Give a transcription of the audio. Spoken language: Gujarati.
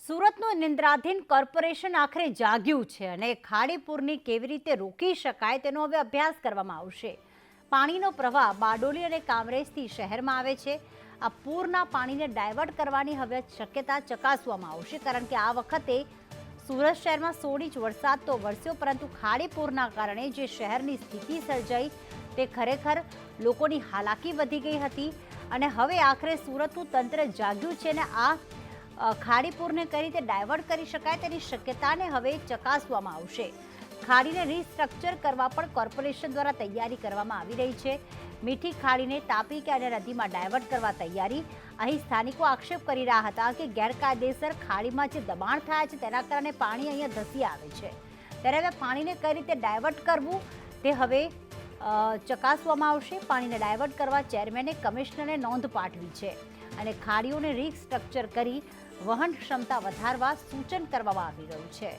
સુરતનું નિંદ્રાધીન કોર્પોરેશન આખરે જાગ્યું છે અને ખાડી પૂરની કેવી રીતે રોકી શકાય તેનો હવે અભ્યાસ કરવામાં આવશે. પાણીનો પ્રવાહ બારડોલી અને કામરેજથી શહેરમાં આવે છે. આ પૂરના પાણીને ડાયવર્ટ કરવાની હવે શક્યતા ચકાસવામાં આવશે, કારણ કે આ વખતે સુરત શહેરમાં 16 ઇંચ વરસાદ તો વરસ્યો, પરંતુ ખાડી પૂરના કારણે જે શહેરની સ્થિતિ સર્જાઈ તે ખરેખર લોકોની હાલાકી વધી ગઈ હતી. અને હવે આખરે સુરતનું તંત્ર જાગ્યું છે અને આ ખાડીપુરને કઈ રીતે ડાયવર્ટ કરી શકાય તેની શક્યતાને હવે ચકાસવામાં આવશે. ખાડીને રીસ્ટ્રક્ચર કરવા પણ કોર્પોરેશન દ્વારા તૈયારી કરવામાં આવી રહી છે. મીઠી ખાડીને તાપી કે અન્ય નદીમાં ડાયવર્ટ કરવા તૈયારી. અહીં સ્થાનિકો આક્ષેપ કરી રહ્યા હતા કે ગેરકાયદેસર ખાડીમાં જે દબાણ થયા છે તેના કારણે પાણી અહીંયા ધસી આવે છે. ત્યારે હવે પાણીને કઈ રીતે ડાયવર્ટ કરવું તે હવે ચકાસવામાં આવશે. પાણીને ડાયવર્ટ કરવા ચેરમેને કમિશનરને નોંધ પાઠવી છે અને ખાડીઓને રીસ્ટ્રક્ચર કરી વહન ક્ષમતા વધારવા સૂચન કરવામાં આવી રહ્યું છે.